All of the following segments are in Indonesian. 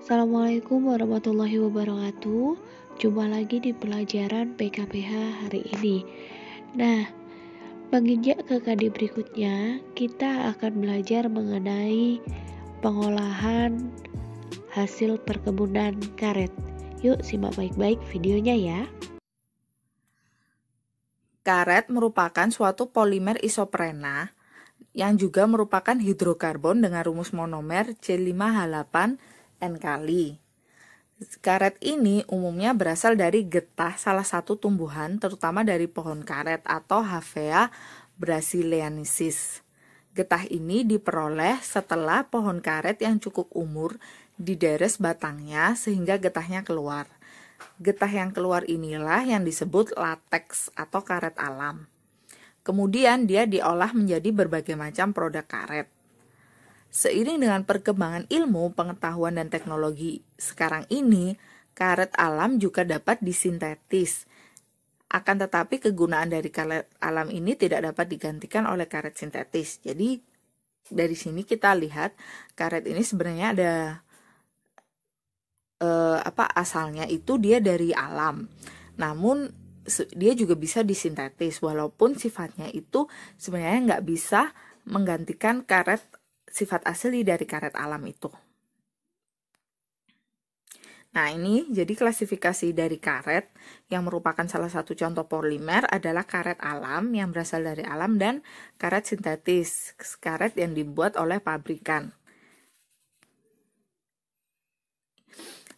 Assalamualaikum warahmatullahi wabarakatuh. Jumpa lagi di pelajaran PKPH hari ini. Nah, menginjak ke KD berikutnya, kita akan belajar mengenai pengolahan hasil perkebunan karet. Yuk simak baik-baik videonya ya. Karet merupakan suatu polimer isoprena yang juga merupakan hidrokarbon dengan rumus monomer C5H8N kali. Karet ini umumnya berasal dari getah salah satu tumbuhan, terutama dari pohon karet atau Hevea brasiliensis. Getah ini diperoleh setelah pohon karet yang cukup umur dideres batangnya sehingga getahnya keluar. Getah yang keluar inilah yang disebut lateks atau karet alam. Kemudian dia diolah menjadi berbagai macam produk karet. Seiring dengan perkembangan ilmu, pengetahuan, dan teknologi sekarang ini, karet alam juga dapat disintetis. Akan tetapi kegunaan dari karet alam ini tidak dapat digantikan oleh karet sintetis. Jadi dari sini kita lihat karet ini sebenarnya ada asalnya itu dia dari alam. Namun dia juga bisa disintetis walaupun sifatnya itu sebenarnya nggak bisa menggantikan karet sifat asli dari karet alam itu. Nah, ini jadi klasifikasi dari karet yang merupakan salah satu contoh polimer adalah karet alam yang berasal dari alam dan karet sintetis, karet yang dibuat oleh pabrikan.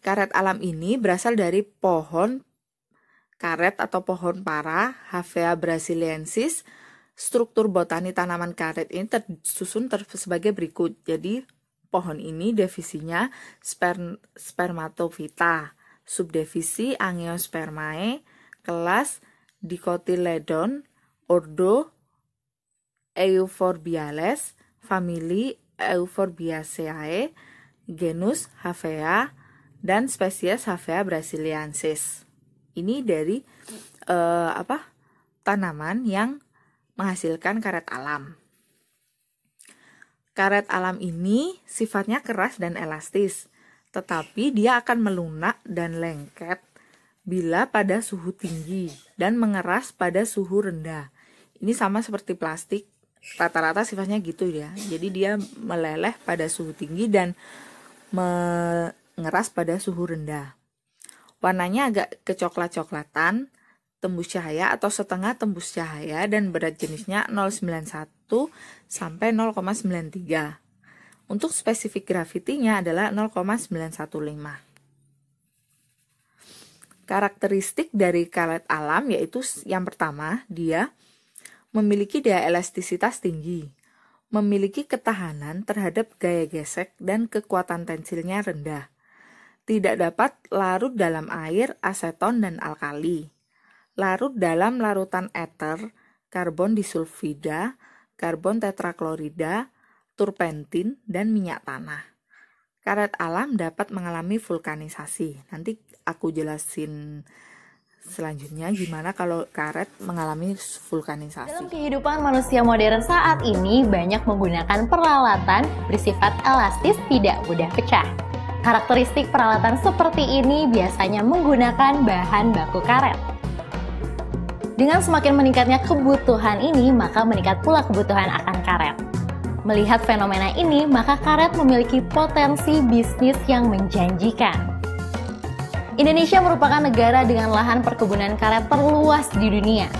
Karet alam ini berasal dari pohon karet atau pohon para Hevea brasiliensis. Struktur botani tanaman karet ini tersusun sebagai berikut. Jadi pohon ini divisinya Spermatophyta, subdivisi Angiospermae, kelas Dicotyledon, ordo Euphorbiales, famili Euphorbiaceae, genus Hevea, dan spesies Hevea brasiliensis. Ini dari tanaman yang menghasilkan karet alam. Karet alam ini sifatnya keras dan elastis, tetapi dia akan melunak dan lengket bila pada suhu tinggi dan mengeras pada suhu rendah. Ini sama seperti plastik, rata-rata sifatnya gitu ya. Jadi dia meleleh pada suhu tinggi dan mengeras pada suhu rendah. Warnanya agak kecoklat-coklatan, tembus cahaya atau setengah tembus cahaya, dan berat jenisnya 0,91 sampai 0,93. Untuk spesifik gravitinya adalah 0,915. Karakteristik dari karet alam yaitu yang pertama, dia memiliki daya elastisitas tinggi, memiliki ketahanan terhadap gaya gesek dan kekuatan tensilnya rendah, tidak dapat larut dalam air, aseton, dan alkali, larut dalam larutan eter, karbon disulfida, karbon tetraklorida, turpentin, dan minyak tanah. Karet alam dapat mengalami vulkanisasi. Nanti aku jelasin selanjutnya gimana kalau karet mengalami vulkanisasi. Dalam kehidupan manusia modern saat ini banyak menggunakan peralatan bersifat elastis tidak mudah pecah. Karakteristik peralatan seperti ini biasanya menggunakan bahan baku karet. Dengan semakin meningkatnya kebutuhan ini, maka meningkat pula kebutuhan akan karet. Melihat fenomena ini, maka karet memiliki potensi bisnis yang menjanjikan. Indonesia merupakan negara dengan lahan perkebunan karet terluas di dunia.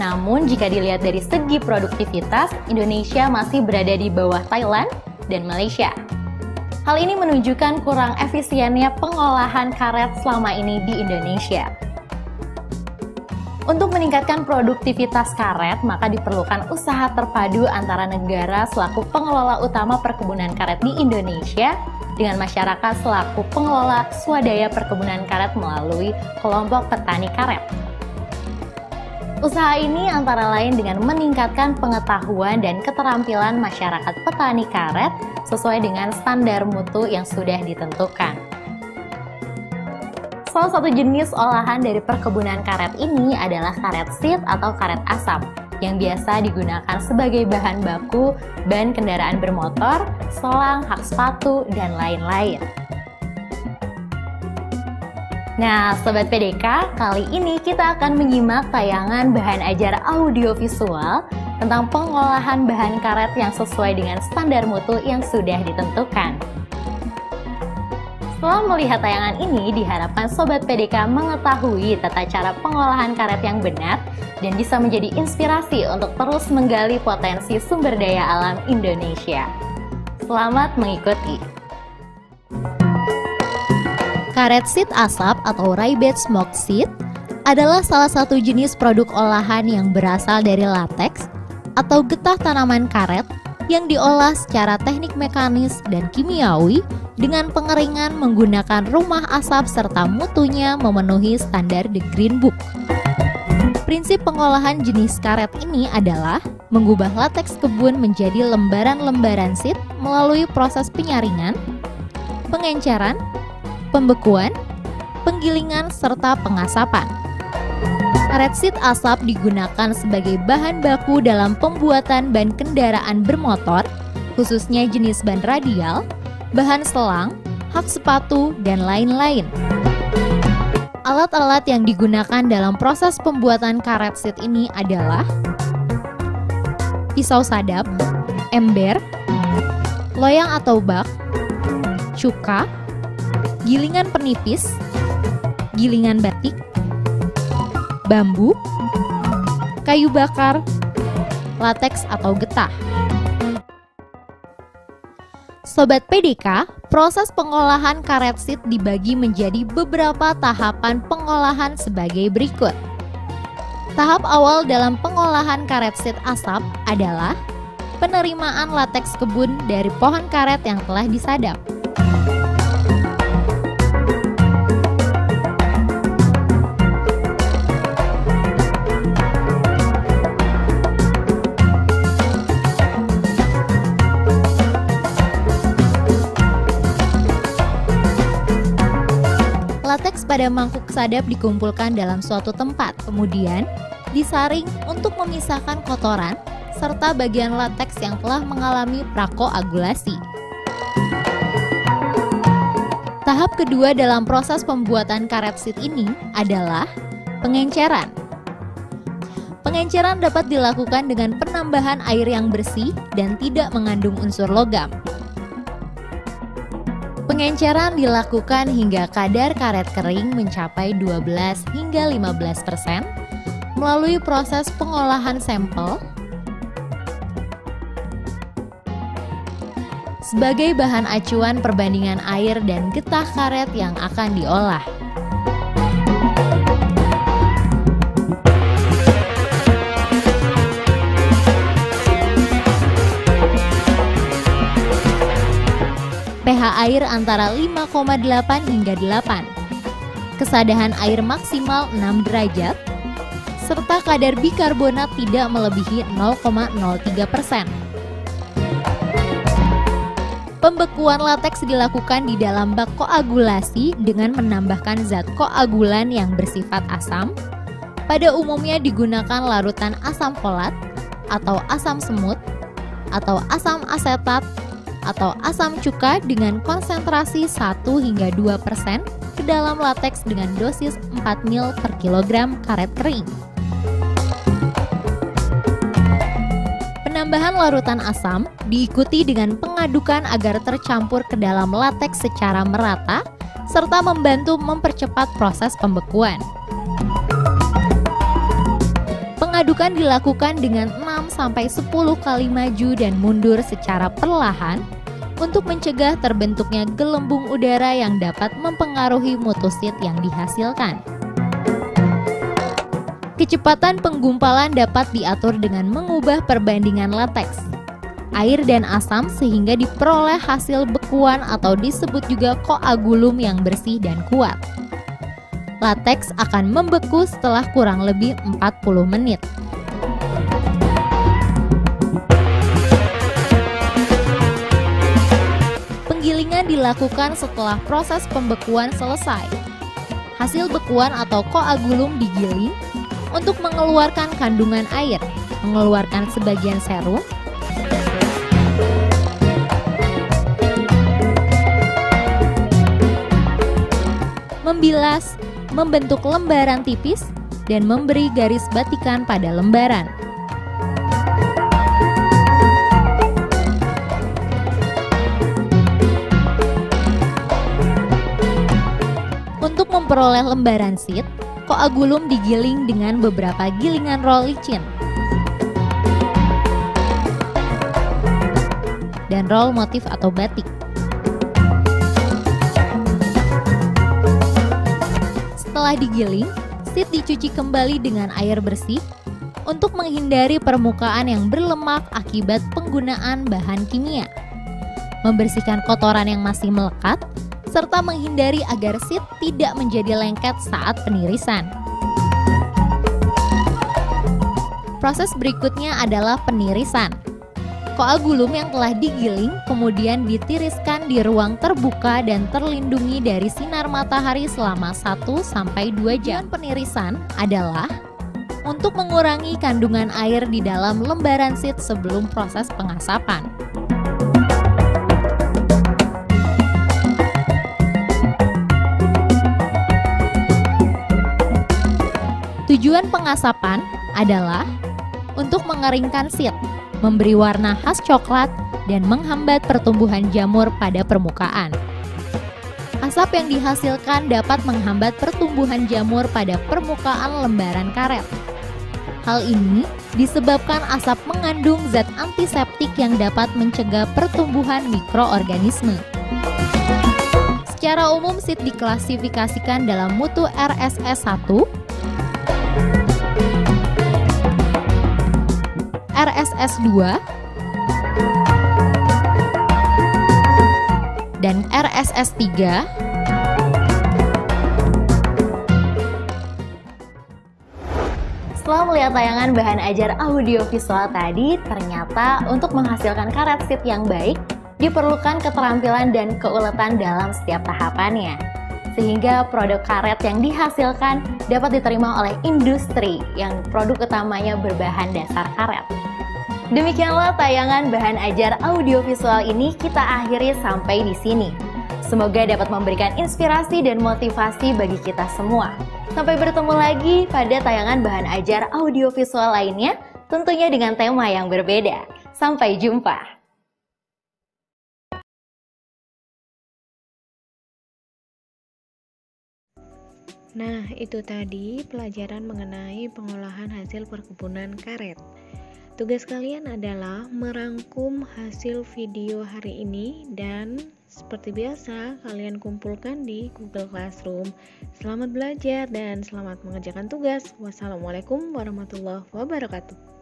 Namun, jika dilihat dari segi produktivitas, Indonesia masih berada di bawah Thailand dan Malaysia. Hal ini menunjukkan kurang efisiennya pengolahan karet selama ini di Indonesia. Untuk meningkatkan produktivitas karet, maka diperlukan usaha terpadu antara negara selaku pengelola utama perkebunan karet di Indonesia dengan masyarakat selaku pengelola swadaya perkebunan karet melalui kelompok petani karet. Usaha ini antara lain dengan meningkatkan pengetahuan dan keterampilan masyarakat petani karet sesuai dengan standar mutu yang sudah ditentukan. Salah satu jenis olahan dari perkebunan karet ini adalah karet seed atau karet asap yang biasa digunakan sebagai bahan baku ban kendaraan bermotor, selang, hak sepatu, dan lain-lain. Nah, Sobat PDK, kali ini kita akan menyimak tayangan bahan ajar audiovisual tentang pengolahan bahan karet yang sesuai dengan standar mutu yang sudah ditentukan. Setelah melihat tayangan ini, diharapkan Sobat PDK mengetahui tata cara pengolahan karet yang benar dan bisa menjadi inspirasi untuk terus menggali potensi sumber daya alam Indonesia. Selamat mengikuti! Karet seed asap atau rye-bed smoked seed adalah salah satu jenis produk olahan yang berasal dari lateks atau getah tanaman karet yang diolah secara teknik mekanis dan kimiawi dengan pengeringan menggunakan rumah asap serta mutunya memenuhi standar The Green Book. Prinsip pengolahan jenis karet ini adalah mengubah lateks kebun menjadi lembaran-lembaran seed melalui proses penyaringan, pengenceran, pembekuan, penggilingan, serta pengasapan. Karet seed asap digunakan sebagai bahan baku dalam pembuatan ban kendaraan bermotor, khususnya jenis ban radial, bahan selang, hak sepatu, dan lain-lain. Alat-alat yang digunakan dalam proses pembuatan karet seed ini adalah pisau sadap, ember, loyang atau bak, cuka, gilingan penipis, gilingan batik, bambu, kayu bakar, lateks atau getah. Sobat PDK, proses pengolahan karet seed dibagi menjadi beberapa tahapan pengolahan sebagai berikut. Tahap awal dalam pengolahan karet seed asap adalah penerimaan lateks kebun dari pohon karet yang telah disadap. Lateks pada mangkuk sadap dikumpulkan dalam suatu tempat, kemudian disaring untuk memisahkan kotoran serta bagian lateks yang telah mengalami prakoagulasi. Tahap kedua dalam proses pembuatan karet seed ini adalah pengenceran. Pengenceran dapat dilakukan dengan penambahan air yang bersih dan tidak mengandung unsur logam. Pengenceran dilakukan hingga kadar karet kering mencapai 12 hingga 15% melalui proses pengolahan sampel sebagai bahan acuan perbandingan air dan getah karet yang akan diolah. pH air antara 5,8 hingga 8, kesadahan air maksimal 6 derajat, serta kadar bikarbonat tidak melebihi 0,03%. Pembekuan lateks dilakukan di dalam bak koagulasi dengan menambahkan zat koagulan yang bersifat asam. Pada umumnya digunakan larutan asam folat atau asam semut atau asam asetat atau asam cuka dengan konsentrasi 1 hingga 2% ke dalam lateks dengan dosis 4 ml per kilogram karet kering. Penambahan larutan asam diikuti dengan pengadukan agar tercampur ke dalam lateks secara merata serta membantu mempercepat proses pembekuan. Pengadukan dilakukan dengan 6-10 kali maju dan mundur secara perlahan untuk mencegah terbentuknya gelembung udara yang dapat mempengaruhi mutu seed yang dihasilkan. Kecepatan penggumpalan dapat diatur dengan mengubah perbandingan lateks, air dan asam sehingga diperoleh hasil bekuan atau disebut juga koagulum yang bersih dan kuat. Lateks akan membeku setelah kurang lebih 40 menit. Penggilingan dilakukan setelah proses pembekuan selesai. Hasil bekuan atau koagulum digiling untuk mengeluarkan kandungan air, mengeluarkan sebagian serum, membilas, membentuk lembaran tipis, dan memberi garis batikan pada lembaran. Untuk memperoleh lembaran sheet, koagulum digiling dengan beberapa gilingan roll licin dan roll motif atau batik. Setelah digiling, sheet dicuci kembali dengan air bersih untuk menghindari permukaan yang berlemak akibat penggunaan bahan kimia, membersihkan kotoran yang masih melekat, serta menghindari agar sheet tidak menjadi lengket saat penirisan. Proses berikutnya adalah penirisan. Koagulum yang telah digiling kemudian ditiriskan di ruang terbuka dan terlindungi dari sinar matahari selama 1-2 jam. Penirisan adalah untuk mengurangi kandungan air di dalam lembaran sheet sebelum proses pengasapan. Tujuan pengasapan adalah untuk mengeringkan sheet, memberi warna khas coklat, dan menghambat pertumbuhan jamur pada permukaan. Asap yang dihasilkan dapat menghambat pertumbuhan jamur pada permukaan lembaran karet. Hal ini disebabkan asap mengandung zat antiseptik yang dapat mencegah pertumbuhan mikroorganisme. Secara umum sheet diklasifikasikan dalam mutu RSS 1, RSS 2, dan RSS 3. Setelah melihat tayangan bahan ajar audiovisual tadi, ternyata untuk menghasilkan karet sheet yang baik, diperlukan keterampilan dan keuletan dalam setiap tahapannya. Sehingga produk karet yang dihasilkan dapat diterima oleh industri yang produk utamanya berbahan dasar karet. Demikianlah tayangan bahan ajar audiovisual ini kita akhiri sampai di sini. Semoga dapat memberikan inspirasi dan motivasi bagi kita semua. Sampai bertemu lagi pada tayangan bahan ajar audiovisual lainnya, tentunya dengan tema yang berbeda. Sampai jumpa. Nah, itu tadi pelajaran mengenai pengolahan hasil perkebunan karet. Tugas kalian adalah merangkum hasil video hari ini dan seperti biasa kalian kumpulkan di Google Classroom. Selamat belajar dan selamat mengerjakan tugas. Wassalamualaikum warahmatullahi wabarakatuh.